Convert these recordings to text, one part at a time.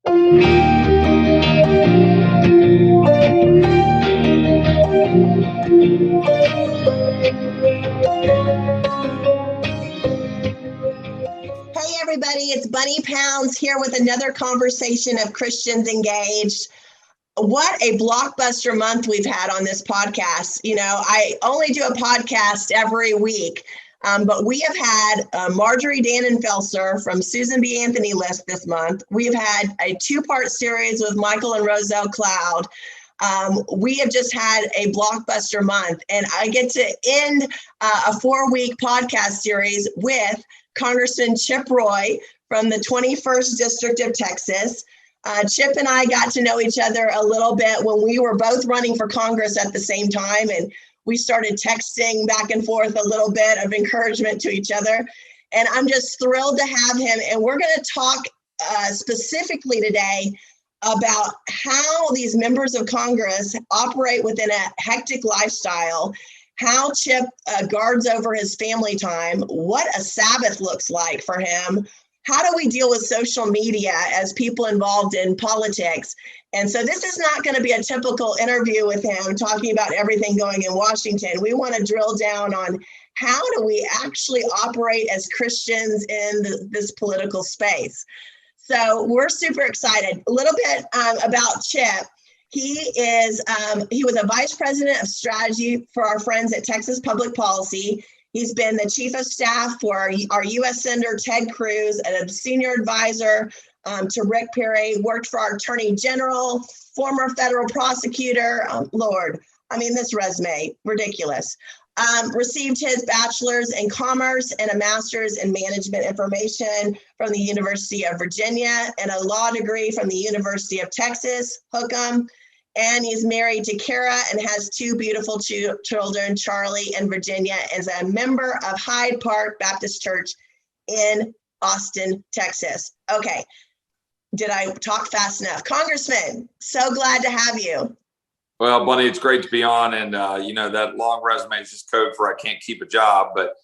Hey everybody, it's Bunny Pounds here with another conversation of Christians Engaged. What a blockbuster month we've had on this podcast. You know, I only do a podcast every week, but we have had Marjorie Dannenfelser from Susan B. Anthony List this month. We've had a two-part series with Michael and Roselle Cloud. We have just had a blockbuster month, and I get to end a 4-week podcast series with Congressman Chip Roy from the 21st District of Texas. Chip and I got to know each other a little bit when we were both running for Congress at the same time, and we started texting back and forth a little bit of encouragement to each other. And I'm just thrilled to have him. And we're going to talk specifically today about how these members of Congress operate within a hectic lifestyle, how Chip guards over his family time, what a Sabbath looks like for him. How do we deal with social media as people involved in politics? And so this is not going to be a typical interview with him talking about everything going in Washington. We want to drill down on how do we actually operate as Christians in this political space. So we're super excited. A little bit about Chip. He was a vice president of strategy for our friends at Texas Public Policy. He's been the chief of staff for our U.S. Senator Ted Cruz and a senior advisor to Rick Perry, worked for our attorney general, former federal prosecutor. Lord, I mean, this resume, ridiculous. Received his bachelor's in commerce and a master's in management information from the University of Virginia and a law degree from the University of Texas, hook 'em. And he's married to Kara and has 2 beautiful children, Charlie and Virginia, as a member of Hyde Park Baptist Church in Austin, Texas. Okay, did I talk fast enough? Congressman, so glad to have you. Well, Bunny, it's great to be on. And, that long resume is just code for I can't keep a job. But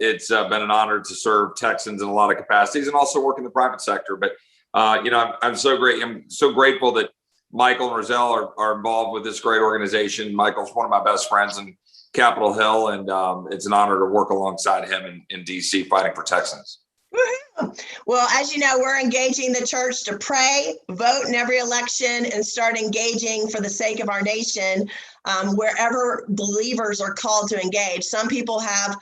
it's been an honor to serve Texans in a lot of capacities and also work in the private sector. But, I'm so grateful that Michael and Roselle are involved with this great organization. Michael's one of my best friends in Capitol Hill, and it's an honor to work alongside him in D.C. fighting for Texans. Well, as you know, we're engaging the church to pray, vote in every election, and start engaging for the sake of our nation wherever believers are called to engage. Some people have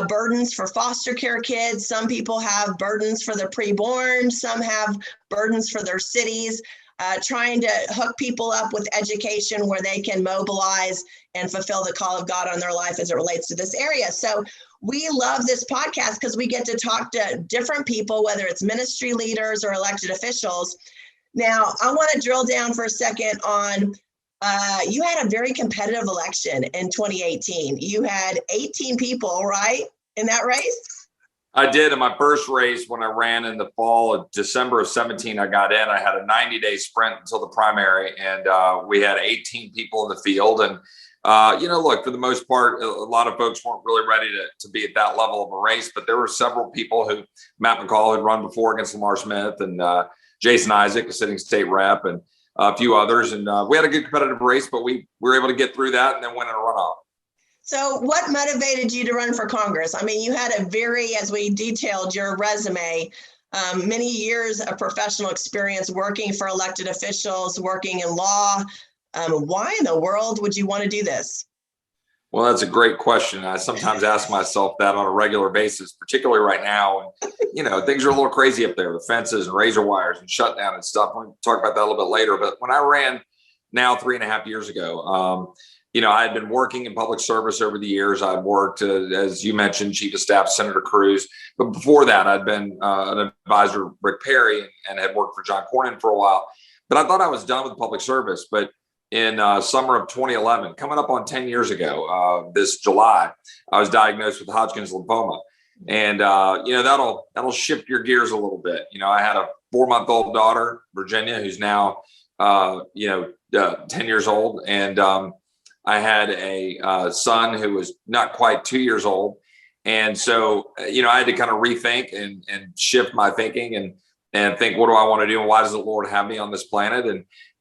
burdens for foster care kids. Some people have burdens for the preborn. Some have burdens for their cities. Trying to hook people up with education where they can mobilize and fulfill the call of God on their life as it relates to this area. So we love this podcast because we get to talk to different people, whether it's ministry leaders or elected officials. Now, I want to drill down for a second on, you had a very competitive election in 2018. You had 18 people, right, in that race? I did. In my first race, when I ran in the fall of December of 17, I got in. I had a 90-day sprint until the primary, and we had 18 people in the field. And, look, for the most part, a lot of folks weren't really ready to be at that level of a race. But there were several people who, Matt McCall had run before against Lamar Smith, and Jason Isaac, a sitting state rep, and a few others. And we had a good competitive race, but we were able to get through that and then win in a runoff. So what motivated you to run for Congress? I mean, you had a very, as we detailed your resume, many years of professional experience working for elected officials, working in law. Why in the world would you want to do this? Well, that's a great question. I sometimes ask myself that on a regular basis, particularly right now. And, things are a little crazy up there, the fences and razor wires and shutdown and stuff. We'll talk about that a little bit later. But when I ran now 3.5 years ago, I had been working in public service over the years. I'd worked, as you mentioned, Chief of Staff Senator Cruz. But before that, I'd been an advisor to Rick Perry and had worked for John Cornyn for a while. But I thought I was done with public service. But in summer of 2011, coming up on 10 years ago, this July, I was diagnosed with Hodgkin's lymphoma. And, that'll shift your gears a little bit. I had a 4-month-old daughter, Virginia, who's now, 10 years old. And I had a son who was not quite 2 years old. And so, I had to kind of rethink and shift my thinking. And and think, what do I want to do? And why does the Lord have me on this planet?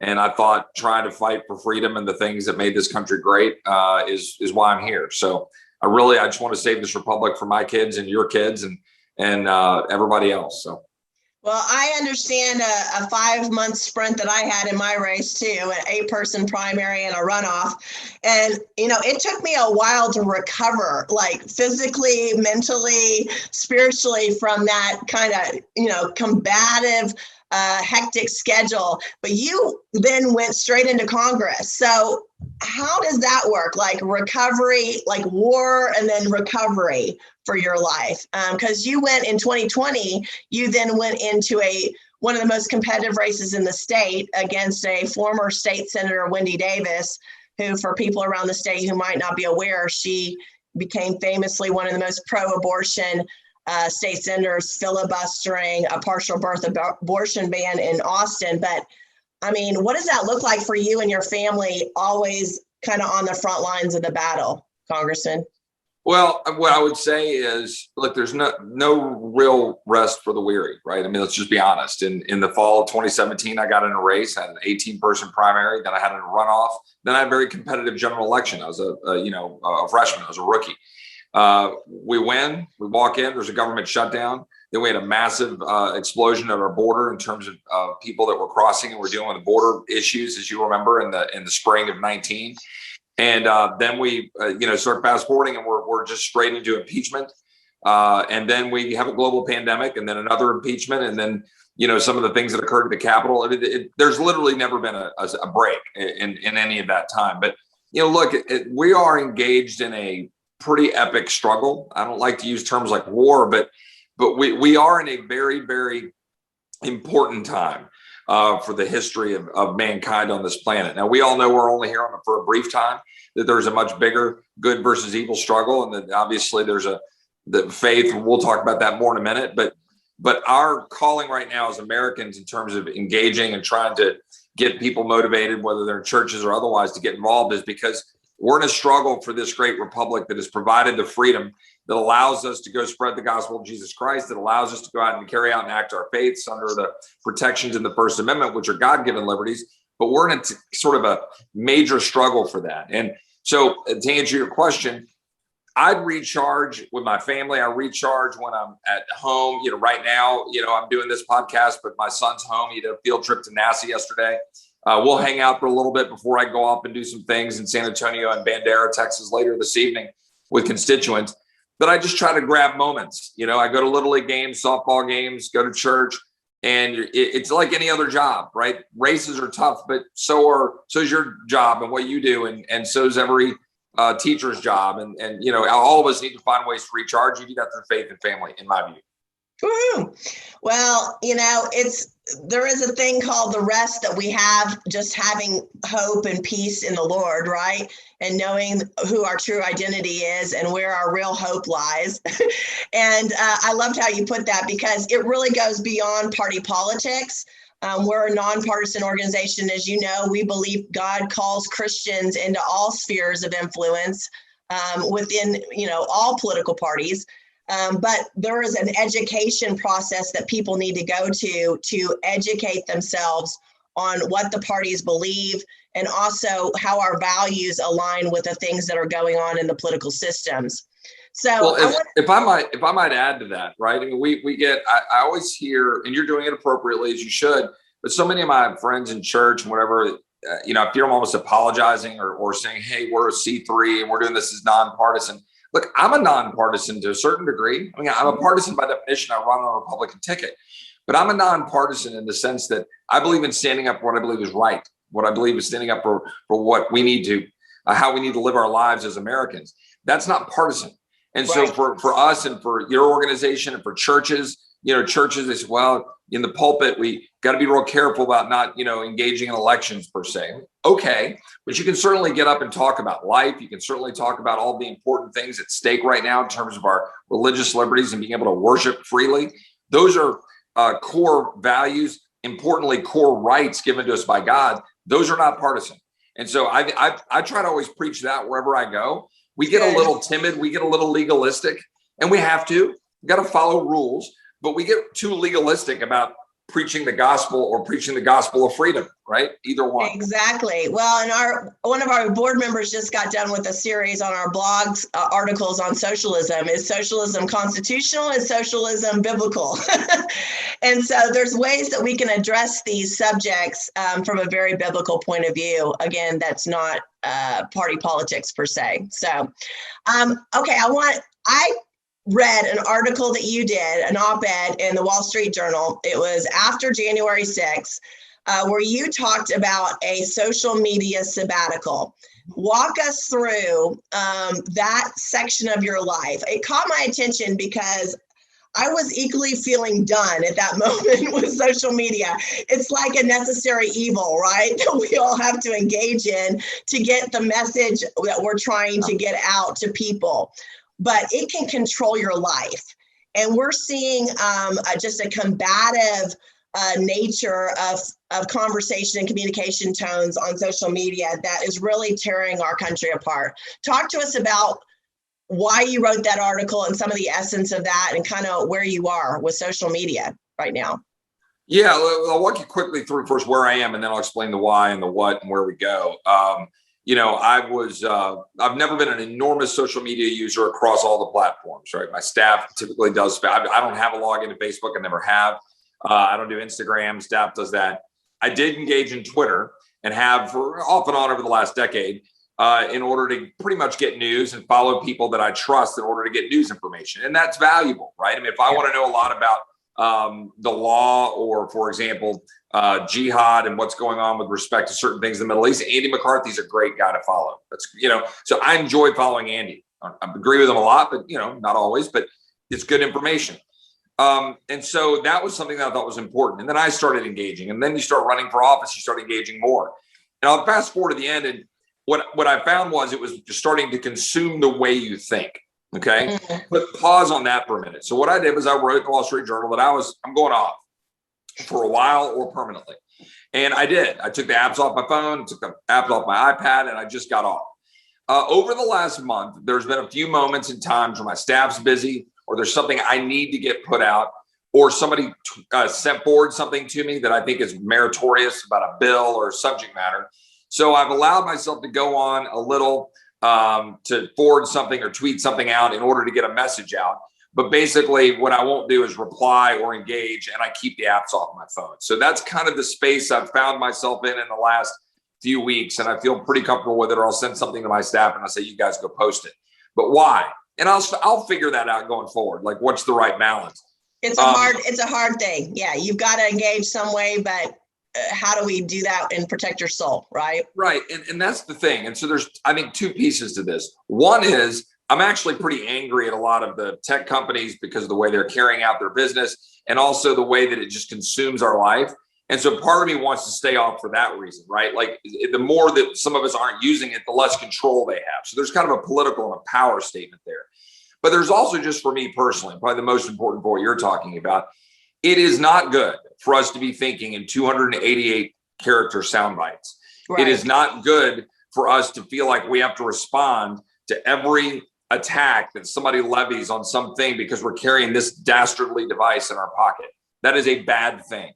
And I thought trying to fight for freedom and the things that made this country great is why I'm here. So I just want to save this republic for my kids and your kids and everybody else. So. Well, I understand a 5-month sprint that I had in my race too, an 8-person primary and a runoff. And, it took me a while to recover, like physically, mentally, spiritually from that kind of, combative, hectic schedule. But you then went straight into Congress. So how does that work? Like recovery, like war and then recovery for your life? Because you went in 2020, you then went into one of the most competitive races in the state against a former state senator, Wendy Davis, who, for people around the state who might not be aware, she became famously one of the most pro-abortion state senators, filibustering a partial birth abortion ban in Austin. But I mean, what does that look like for you and your family, always kind of on the front lines of the battle, Congressman? Well, what I would say is, look, there's no real rest for the weary, right? I mean, let's just be honest. In the fall of 2017, I got in a race, I had an 18-person primary, then I had a runoff, then I had a very competitive general election. I was a freshman, I was a rookie. We win, we walk in, there's a government shutdown. Then we had a massive explosion at our border in terms of people that were crossing, and we're dealing with border issues, as you remember, in the spring of 19. And then we, start fast forwarding, and we're just straight into impeachment. And then we have a global pandemic, and then another impeachment, and then some of the things that occurred at the Capitol. There's literally never been a break in any of that time. But look, we are engaged in a pretty epic struggle. I don't like to use terms like war, but we are in a very, very important time for the history of mankind on this planet. Now, we all know we're only here for a brief time, that there's a much bigger good versus evil struggle, and that obviously there's the faith. We'll talk about that more in a minute. But our calling right now as Americans, in terms of engaging and trying to get people motivated, whether they're in churches or otherwise, to get involved, is because we're in a struggle for this great republic that has provided the freedom that allows us to go spread the gospel of Jesus Christ, that allows us to go out and carry out and act our faiths under the protections in the First Amendment, which are God-given liberties. But we're in sort of a major struggle for that. And so, to answer your question, I'd recharge with my family. I recharge when I'm at home. Right now, I'm doing this podcast, but my son's home. He did a field trip to NASA yesterday. We'll hang out for a little bit before I go off and do some things in San Antonio and Bandera, Texas later this evening with constituents. But I just try to grab moments. I go to Little League games, softball games, go to church, and it's like any other job, right? Races are tough, but so is your job and what you do, and so is every teacher's job. And all of us need to find ways to recharge. You do that through faith and family, in my view. Woo-hoo. Well, there is a thing called the rest that we have, just having hope and peace in the Lord, right? And knowing who our true identity is and where our real hope lies. And I loved how you put that, because it really goes beyond party politics. We're a nonpartisan organization. As you know, we believe God calls Christians into all spheres of influence within, all political parties. But there is an education process that people need to go to educate themselves on what the parties believe, and also how our values align with the things that are going on in the political systems. So, if I might add to that, right? I mean, we get. I always hear, and you're doing it appropriately, as you should. But so many of my friends in church and whatever, I feel them almost apologizing or saying, "Hey, we're a C3 and we're doing this as nonpartisan." Look, I'm a nonpartisan to a certain degree. I mean, I'm a partisan by definition. I run on a Republican ticket, but I'm a nonpartisan in the sense that I believe in standing up for what I believe is right. What I believe is standing up for what we need to, how we need to live our lives as Americans. That's not partisan. And so for us and for your organization and for churches, churches, they say, well, in the pulpit, we got to be real careful about not, engaging in elections per se. Okay, but you can certainly get up and talk about life. You can certainly talk about all the important things at stake right now in terms of our religious liberties and being able to worship freely. Those are core values, importantly, core rights given to us by God. Those are not partisan. And so I try to always preach that wherever I go. We get a little timid, we get a little legalistic, and we have to. We've got to follow rules, but we get too legalistic about preaching the gospel or preaching the gospel of freedom, right? Either one. Exactly. Well, and one of our board members just got done with a series on our blogs, articles on socialism. Is socialism constitutional? Is socialism biblical? And so there's ways that we can address these subjects from a very biblical point of view. Again, that's not party politics per se. So, okay, I read an article that you did, an op-ed in the Wall Street Journal. It was after January 6th, where you talked about a social media sabbatical. Walk us through that section of your life. It caught my attention because I was equally feeling done at that moment with social media. It's like a necessary evil, right? That we all have to engage in to get the message that we're trying to get out to people. But it can control your life. And we're seeing just a combative nature of conversation and communication tones on social media that is really tearing our country apart. Talk to us about why you wrote that article and some of the essence of that and kind of where you are with social media right now. Yeah, I'll walk you quickly through first where I am, and then I'll explain the why and the what and where we go. I've never been an enormous social media user across all the platforms, right? My staff typically does. I don't have a login to Facebook. I never have. I don't do Instagram. Staff does that. I did engage in Twitter and have for off and on over the last decade in order to pretty much get news and follow people that I trust in order to get news information. And that's valuable, right? I mean, if I want to know a lot about the law or, for example, jihad and what's going on with respect to certain things in the Middle East, Andy McCarthy's a great guy to follow. So I enjoy following Andy. I agree with him a lot, but not always, but it's good information. And so that was something that I thought was important. And then I started engaging, and then you start running for office, you start engaging more. And I'll fast forward to the end. And what I found was it was just starting to consume the way you think. Okay. But pause on that for a minute. So what I did was I wrote in the Wall Street Journal that I'm going off for a while or permanently. And I did. I took the apps off my phone, took the apps off my iPad, and I just got off. Over the last month, there's been a few moments in times where my staff's busy, or there's something I need to get put out, or somebody sent forward something to me that I think is meritorious about a bill or subject matter. So I've allowed myself to go on a little to forward something or tweet something out in order to get a message out. But basically what I won't do is reply or engage, and I keep the apps off my phone. So that's kind of the space I've found myself in the last few weeks. And I feel pretty comfortable with it, or I'll send something to my staff and I'll say, you guys go post it. But why? And I'll figure that out going forward. Like, what's the right balance? It's a hard thing. Yeah. You've got to engage some way, but how do we do that and protect your soul? Right. Right. And that's the thing. And so there's, I think, two pieces to this. One is I'm actually pretty angry at a lot of the tech companies because of the way they're carrying out their business, and also the way that it just consumes our life. And so part of me wants to stay off for that reason, right? Like, the more that some of us aren't using it, the less control they have. So there's kind of a political and a power statement there. But there's also, just for me personally, probably the most important for what you're talking about, it is not good for us to be thinking in 288 character sound bites. Right. It is not good for us to feel like we have to respond to every attack that somebody levies on something because we're carrying this dastardly device in our pocket. That is a bad thing.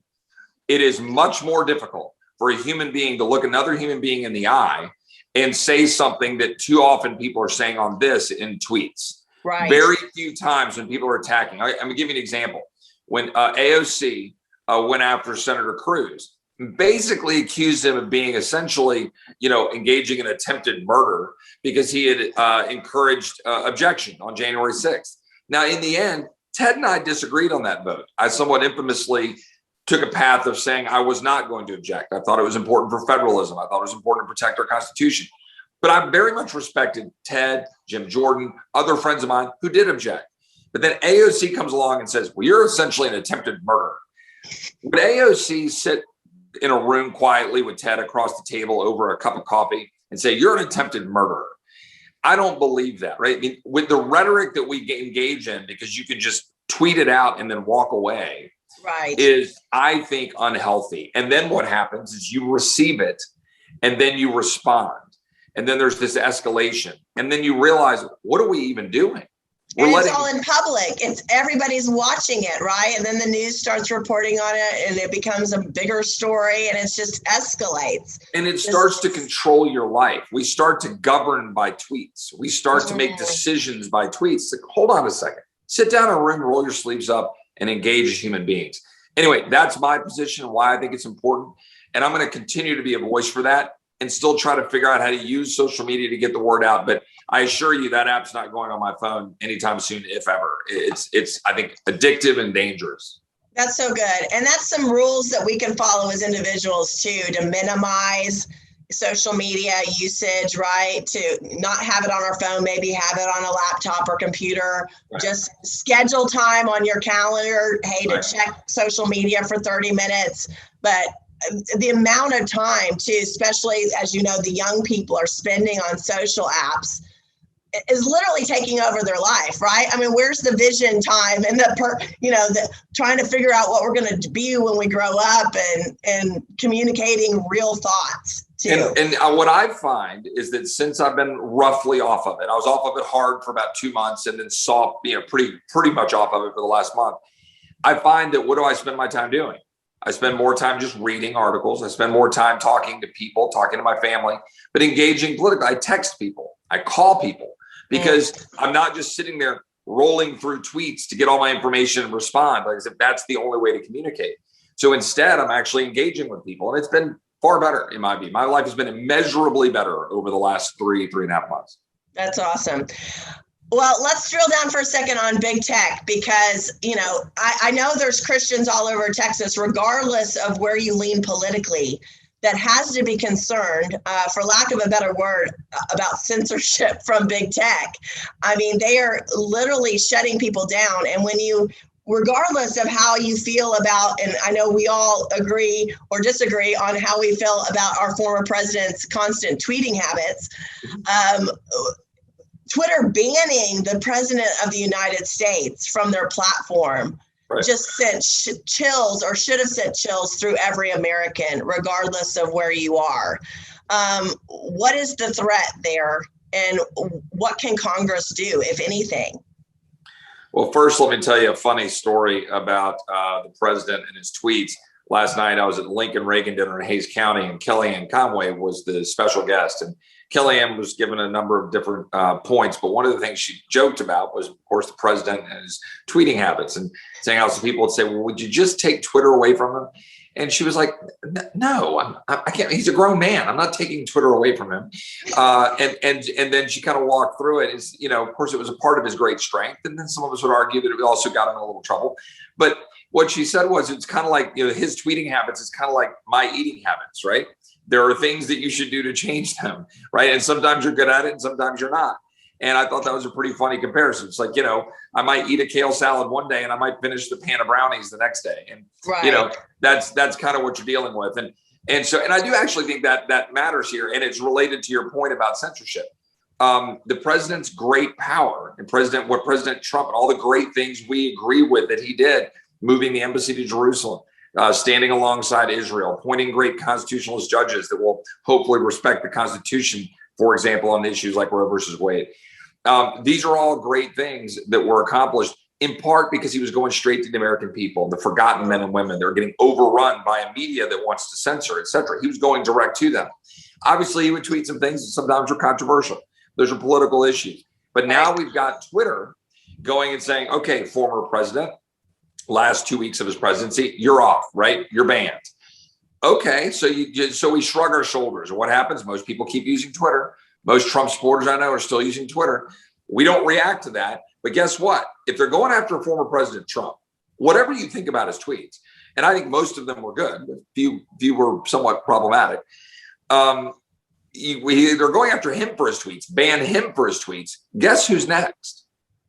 It is much more difficult for a human being to look another human being in the eye and say something that too often people are saying on this in tweets. Right. Very few times when people are attacking. I'm going to give you an example. When AOC went after Senator Cruz, basically accused him of being essentially, engaging in attempted murder because he had encouraged objection on January 6th. Now, in the end, Ted and I disagreed on that vote. I somewhat infamously took a path of saying I was not going to object. I thought it was important for federalism. I thought it was important to protect our Constitution. But I very much respected Ted, Jim Jordan, other friends of mine who did object. But then AOC comes along and says, well, you're essentially an attempted murderer. Would AOC sit in a room quietly with Ted across the table over a cup of coffee and say, you're an attempted murderer? I don't believe that, right? I mean, with the rhetoric that we engage in, because you can just tweet it out and then walk away, right, is, I think, unhealthy. And then what happens is you receive it and then you respond. And then there's this escalation. And then you realize, what are we even doing? And it's all in public. It's everybody's watching it, right? And then the news starts reporting on it, and it becomes a bigger story, and it just escalates. And it starts to control your life. We start to govern by tweets. We start to make decisions by tweets. Like, hold on a second. Sit down in a room, roll your sleeves up, and engage as human beings. Anyway, that's my position, why I think it's important. And I'm going to continue to be a voice for that and still try to figure out how to use social media to get the word out. But I assure you that app's not going on my phone anytime soon, if ever. It's I think, addictive and dangerous. That's so good. And that's some rules that we can follow as individuals too, to minimize social media usage, right? To not have it on our phone, maybe have it on a laptop or computer. Right. Just schedule time on your calendar, hey, to check social media for 30 minutes. But the amount of time too, especially as you know, the young people are spending on social apps is literally taking over their life, right? I mean, where's the vision time and the trying to figure out what we're going to be when we grow up and communicating real thoughts too. And what I find is that since I've been roughly off of it, I was off of it hard for about 2 months and then pretty much off of it for the last month. I find that what do I spend my time doing? I spend more time just reading articles. I spend more time talking to people, talking to my family, but engaging politically. I text people. I call people because I'm not just sitting there rolling through tweets to get all my information and respond. Like I said, that's the only way to communicate. So instead, I'm actually engaging with people. And it's been far better in my view. My life has been immeasurably better over the last 3.5 months. That's awesome. Well, let's drill down for a second on big tech, because, I know there's Christians all over Texas, regardless of where you lean politically, that has to be concerned, for lack of a better word, about censorship from big tech. I mean, they are literally shutting people down. And regardless of how you feel about, and I know we all agree or disagree on how we feel about our former president's constant tweeting habits, Twitter banning the president of the United States from their platform just sent chills, or should have sent chills, through every American, regardless of where you are. What is the threat there, and what can Congress do, if anything? Well, first, let me tell you a funny story about the president and his tweets. Last night, I was at the Lincoln Reagan dinner in Hays County, and Kellyanne Conway was the special guest. And Kellyanne was given a number of different points, but one of the things she joked about was, of course, the president and his tweeting habits, and saying how some people would say, well, would you just take Twitter away from him? And she was like, no, I can't. He's a grown man. I'm not taking Twitter away from him. And then she kind of walked through it. It's, of course, it was a part of his great strength. And then some of us would argue that it also got him in a little trouble. But what she said was, it's kind of like, his tweeting habits is kind of like my eating habits, right? There are things that you should do to change them, right? And sometimes you're good at it and sometimes you're not. And I thought that was a pretty funny comparison. It's like, I might eat a kale salad one day and I might finish the pan of brownies the next day. And, that's kind of what you're dealing with. And I do actually think that matters here. And it's related to your point about censorship. The president's great power and what President Trump and all the great things we agree with that he did, moving the embassy to Jerusalem, standing alongside Israel, appointing great constitutionalist judges that will hopefully respect the Constitution, for example, on issues like Roe versus Wade. These are all great things that were accomplished in part because he was going straight to the American people, the forgotten men and women that are getting overrun by a media that wants to censor, et cetera. He was going direct to them. Obviously, he would tweet some things that sometimes were controversial. Those are political issues. But now we've got Twitter going and saying, okay, former president, last 2 weeks of his presidency, you're off, right? You're banned. Okay, so we shrug our shoulders. And what happens? Most people keep using Twitter. Most Trump supporters I know are still using Twitter. We don't react to that. But guess what? If they're going after former President Trump, whatever you think about his tweets, and I think most of them were good, a few were somewhat problematic. They're going after him for his tweets, ban him for his tweets. Guess who's next?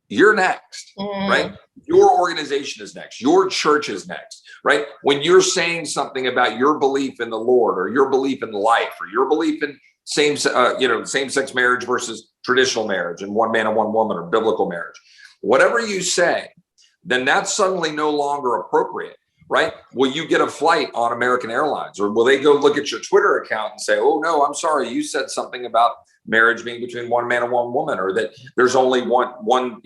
You're next, right? Your organization is next. Your church is next, right? When you're saying something about your belief in the Lord, or your belief in life, or your belief in same-sex marriage versus traditional marriage, and one man and one woman, or biblical marriage, whatever you say, then that's suddenly no longer appropriate. right? Will you get a flight on American Airlines, or will they go look at your Twitter account and say, oh no, I'm sorry, you said something about marriage being between one man and one woman, or that there's only one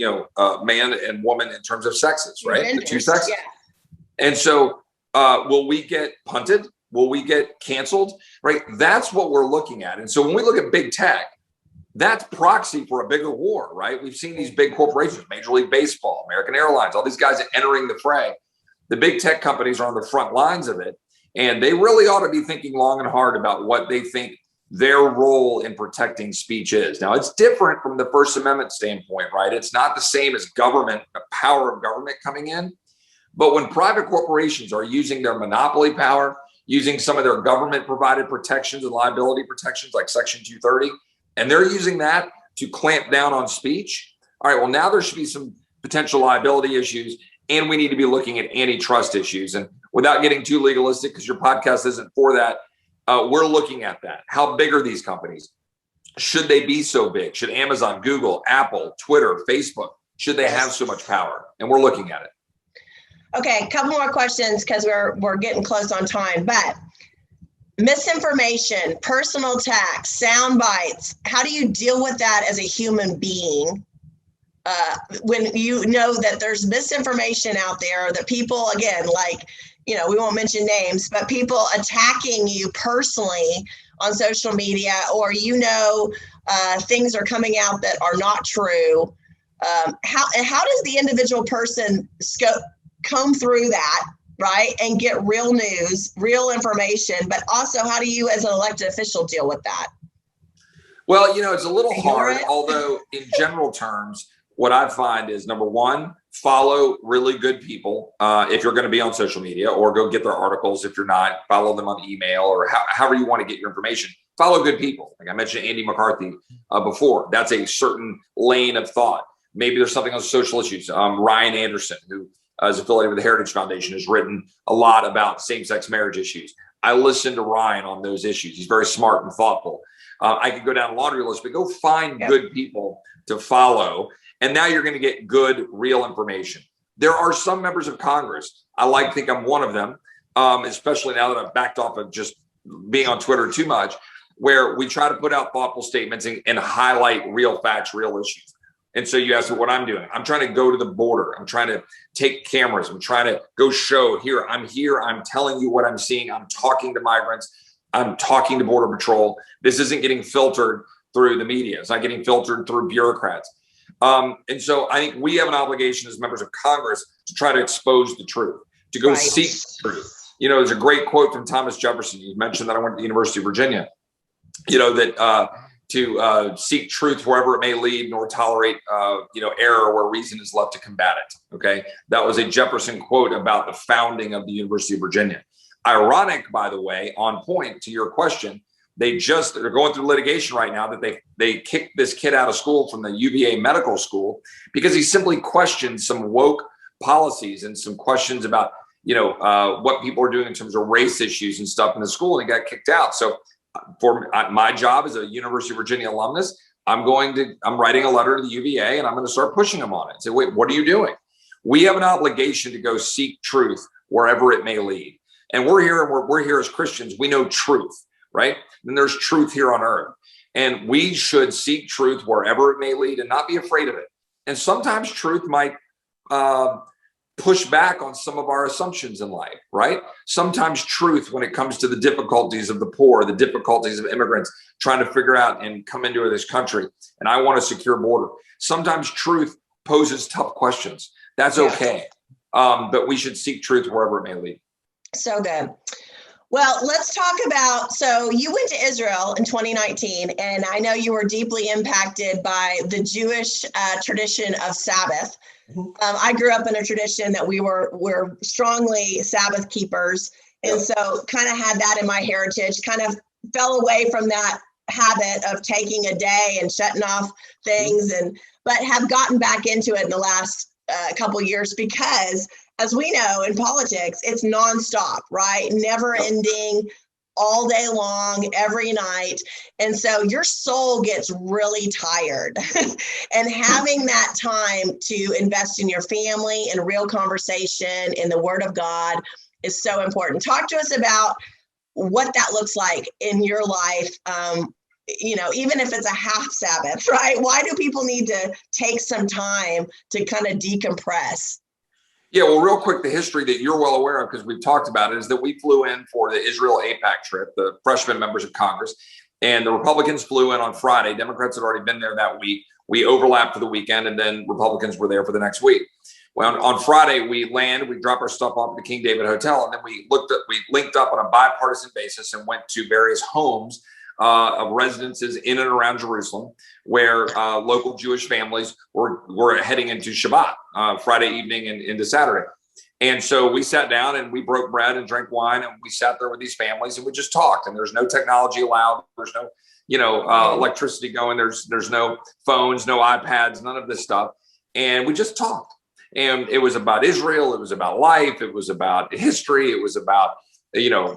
man and woman in terms of sexes, right? Genders, the two sexes. Yeah. And so will we get punted? Will we get canceled? Right? That's what we're looking at. And so when we look at big tech, that's proxy for a bigger war, right? We've seen these big corporations, Major League Baseball, American Airlines, all these guys entering the fray. The big tech companies are on the front lines of it, and they really ought to be thinking long and hard about what they think their role in protecting speech is. Now, it's different from the First Amendment standpoint, right? It's not the same as government, the power of government coming in. But when private corporations are using their monopoly power, using some of their government provided protections and liability protections like Section 230, and they're using that to clamp down on speech, all right, well, now there should be some potential liability issues, and we need to be looking at antitrust issues. And without getting too legalistic, because your podcast isn't for that, we're looking at that. How big are these companies? Should they be so big? Should Amazon, Google, Apple, Twitter, Facebook, should they have so much power? And we're looking at it. Okay, a couple more questions because we're getting close on time. But misinformation, personal attacks, sound bites, how do you deal with that as a human being? When you know that there's misinformation out there, that people, again, like, we won't mention names, but people attacking you personally on social media, or, things are coming out that are not true. How does the individual person comb through that, right, and get real news, real information, but also how do you as an elected official deal with that? Well, it's a little hard, although in general terms, what I find is, number one, follow really good people if you're going to be on social media, or go get their articles. If you're not, follow them on email, or however you want to get your information. Follow good people. Like I mentioned Andy McCarthy before. That's a certain lane of thought. Maybe there's something on social issues. Ryan Anderson, who is affiliated with the Heritage Foundation, has written a lot about same-sex marriage issues. I listen to Ryan on those issues. He's very smart and thoughtful. I could go down a laundry list, but go find good people to follow. And now you're going to get good, real information. There are some members of Congress, I like to think I'm one of them, especially now that I've backed off of just being on Twitter too much, where we try to put out thoughtful statements and highlight real facts, real issues. And so you ask me what I'm doing. I'm trying to go to the border. I'm trying to take cameras. I'm trying to go show here. I'm telling you what I'm seeing. I'm talking to migrants. I'm talking to Border Patrol. This isn't getting filtered through the media. It's not getting filtered through bureaucrats. And so I think we have an obligation as members of Congress to try to expose the truth, to go seek the truth. There's a great quote from Thomas Jefferson. You mentioned that I went to the University of Virginia, that to seek truth wherever it may lead, nor tolerate, error where reason is left to combat it. Okay. That was a Jefferson quote about the founding of the University of Virginia. Ironic, by the way, on point to your question, they're going through litigation right now that they kicked this kid out of school from the UVA medical school because he simply questioned some woke policies and some questions about, what people are doing in terms of race issues and stuff in the school, and he got kicked out. So for my job as a University of Virginia alumnus, I'm writing a letter to the UVA, and I'm going to start pushing them on it and say, wait, what are you doing? We have an obligation to go seek truth wherever it may lead. And we're here as Christians. We know truth, right? And there's truth here on earth. And we should seek truth wherever it may lead and not be afraid of it. And sometimes truth might push back on some of our assumptions in life, right? Sometimes truth, when it comes to the difficulties of the poor, the difficulties of immigrants trying to figure out and come into this country, and I want a secure border. Sometimes truth poses tough questions. That's okay. But we should seek truth wherever it may lead. So good. Well, let's talk about, so you went to Israel in 2019, and I know you were deeply impacted by the Jewish tradition of Sabbath. I grew up in a tradition that we're strongly Sabbath keepers. And so kind of had that in my heritage, kind of fell away from that habit of taking a day and shutting off things, but have gotten back into it in the last couple of years because, as we know, in politics, it's nonstop, right? Never ending, all day long, every night. And so your soul gets really tired. And having that time to invest in your family, in real conversation, in the Word of God, is so important. Talk to us about what that looks like in your life. Even if it's a half Sabbath, right? Why do people need to take some time to kind of decompress? Yeah, well, real quick, the history that you're well aware of, because we've talked about it, is that we flew in for the Israel AIPAC trip, the freshman members of Congress, and the Republicans flew in on Friday. Democrats had already been there that week. We overlapped for the weekend, and then Republicans were there for the next week. Well, on Friday, we landed, we dropped our stuff off at the King David Hotel, and then we linked up on a bipartisan basis and went to various homes of residences in and around Jerusalem, where local Jewish families were heading into Shabbat, Friday evening and into Saturday. And so we sat down and we broke bread and drank wine, and we sat there with these families and we just talked. And there's no technology allowed. There's no, electricity going. There's no phones, no iPads, none of this stuff. And we just talked. And it was about Israel. It was about life. It was about history. It was about,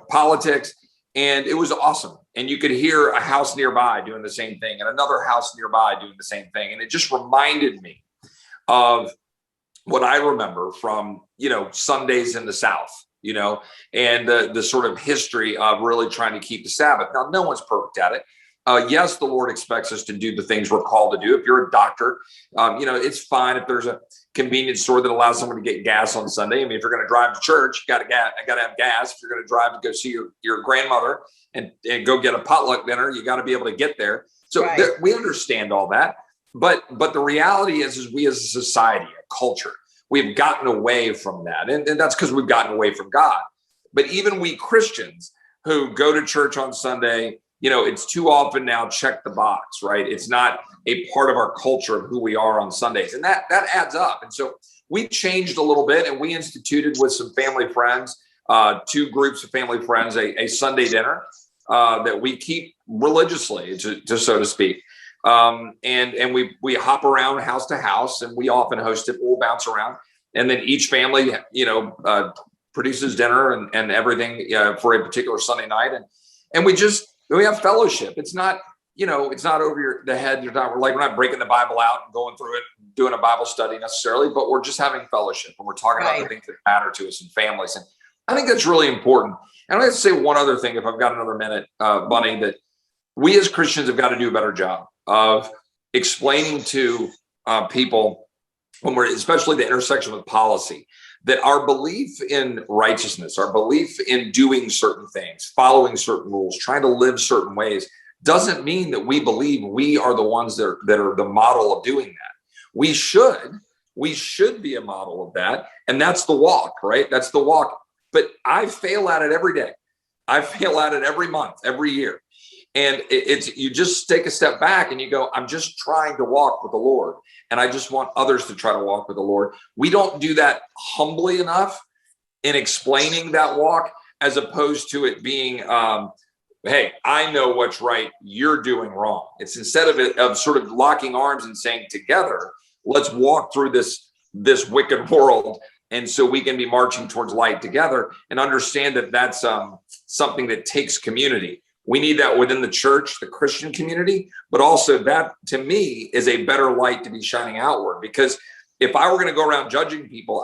politics. And it was awesome. And you could hear a house nearby doing the same thing and another house nearby doing the same thing. And it just reminded me of what I remember from, Sundays in the South, and the sort of history of really trying to keep the Sabbath. Now, no one's perfect at it. Yes, the Lord expects us to do the things we're called to do. If you're a doctor, it's fine if there's a convenience store that allows someone to get gas on Sunday. I mean, if you're going to drive to church, you got to have gas. If you're going to drive to go see your grandmother and go get a potluck dinner, you got to be able to get there. So right. We understand all that. But the reality is we as a society, a culture, we've gotten away from that. And that's because we've gotten away from God. But even we Christians who go to church on Sunday, it's too often now check the box, right? It's not a part of our culture of who we are on Sundays. And that adds up. And so we changed a little bit, and we instituted with some family friends, 2 groups of family friends, a Sunday dinner that we keep religiously, to so to speak. And we hop around house to house, and we often host it. We'll bounce around. And then each family, produces dinner and everything for a particular Sunday night. And we have fellowship. It's not, it's not over the head. We're not breaking the Bible out and going through it, doing a Bible study necessarily, but we're just having fellowship, and we're talking about the things that matter to us and families. And I think that's really important. And I'd like to say one other thing, if I've got another minute, Bunny, that we as Christians have got to do a better job of explaining to people, when we're, especially the intersection with policy, that our belief in righteousness, our belief in doing certain things, following certain rules, trying to live certain ways, doesn't mean that we believe we are the ones that are the model of doing that. We should be a model of that. And that's the walk, right? That's the walk. But I fail at it every day. I fail at it every month, every year. And you just take a step back and you go, I'm just trying to walk with the Lord. And I just want others to try to walk with the Lord. We don't do that humbly enough in explaining that walk, as opposed to it being, hey, I know what's right, you're doing wrong. It's instead of sort of locking arms and saying together, let's walk through this wicked world. And so we can be marching towards light together, and understand that that's something that takes community. We need that within the church, the Christian community, but also that, to me, is a better light to be shining outward. Because if I were going to go around judging people,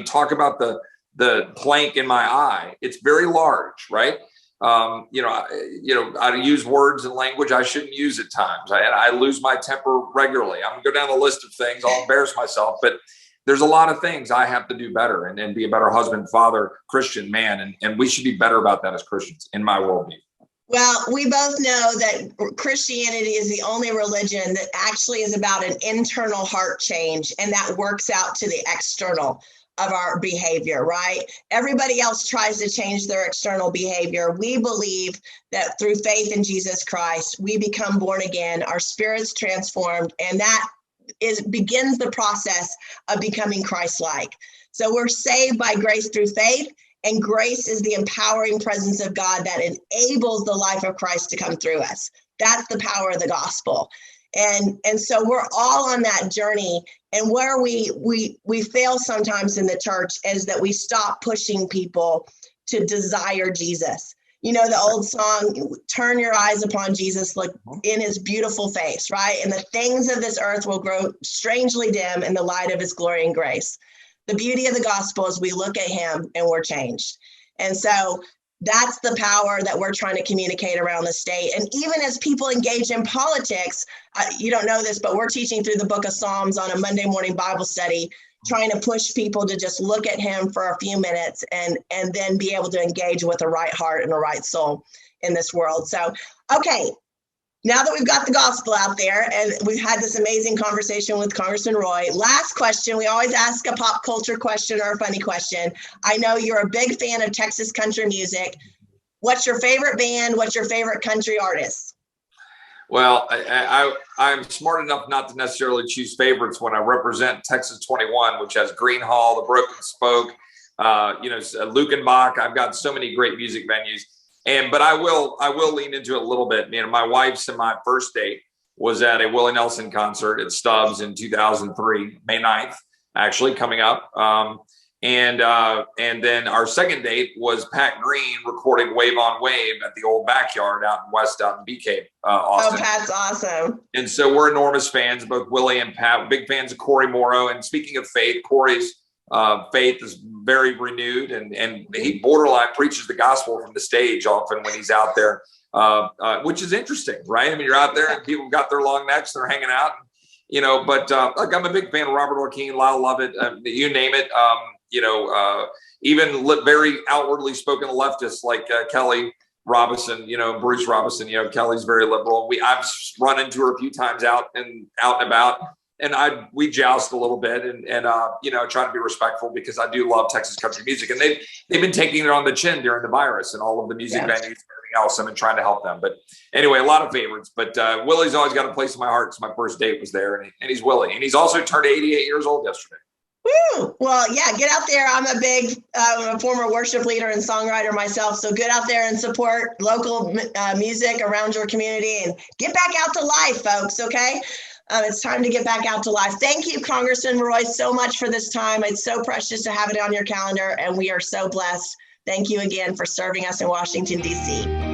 talk about the plank in my eye. It's very large, right? I use words and language I shouldn't use at times. I lose my temper regularly. I'm going to go down the list of things. I'll embarrass myself, but there's a lot of things I have to do better and be a better husband, father, Christian man. And we should be better about that as Christians, in my worldview. Well, we both know that Christianity is the only religion that actually is about an internal heart change, and that works out to the external of our behavior, right? Everybody else tries to change their external behavior. We believe that through faith in Jesus Christ, we become born again, our spirit's transformed, and that begins the process of becoming Christ-like. So we're saved by grace through faith. And grace is the empowering presence of God that enables the life of Christ to come through us. That's the power of the gospel. And so we're all on that journey. And where we fail sometimes in the church is that we stop pushing people to desire Jesus. You know, the old song, turn your eyes upon Jesus, look in his beautiful face, right? And the things of this earth will grow strangely dim in the light of his glory and grace. The beauty of the gospel is we look at him and we're changed. And so that's the power that we're trying to communicate around the state. And even as people engage in politics, you don't know this, but we're teaching through the book of Psalms on a Monday morning Bible study, trying to push people to just look at him for a few minutes and then be able to engage with a right heart and a right soul in this world. So, okay, now that we've got the gospel out there and we've had this amazing conversation with Congressman Roy, last question. We always ask a pop culture question or a funny question. I know you're a big fan of Texas country music. What's your favorite band? What's your favorite country artist? Well, I'm smart enough not to necessarily choose favorites when I represent Texas 21, which has Green Hall, the Broken Spoke, Lukenbach. I've got so many great music venues. But I will lean into it a little bit. You know, my wife's and my first date was at a Willie Nelson concert at Stubbs in 2003, May 9th, actually coming up. And then our second date was Pat Green recording Wave on Wave at the old backyard out in BK, Austin. Oh, Pat's awesome. And so we're enormous fans, both Willie and Pat, big fans of Corey Morrow. And speaking of faith, Corey's faith is very renewed, and he borderline preaches the gospel from the stage often when he's out there, which is interesting, right? I mean, you're out there and people got their long necks, they're hanging out, you know, but look, I'm a big fan of Robert Orkeen, Lyle Lovett, you name it, even very outwardly spoken leftists like Kelly Robinson, Bruce Robinson, Kelly's very liberal. I've run into her a few times out and about. And we joust a little bit and try to be respectful because I do love Texas country music. And they've been taking it on the chin during the virus and all of the music venues and everything else. I've been trying to help them. But anyway, a lot of favorites. But Willie's always got a place in my heart because my first date was there. And he's Willie. And he's also turned 88 years old yesterday. Woo! Well, yeah, get out there. I'm a former worship leader and songwriter myself. So get out there and support local music around your community and get back out to life, folks. Okay. It's time to get back out to life. Thank you, Congressman Roy, so much for this time. It's so precious to have it on your calendar, and we are so blessed. Thank you again for serving us in Washington, D.C.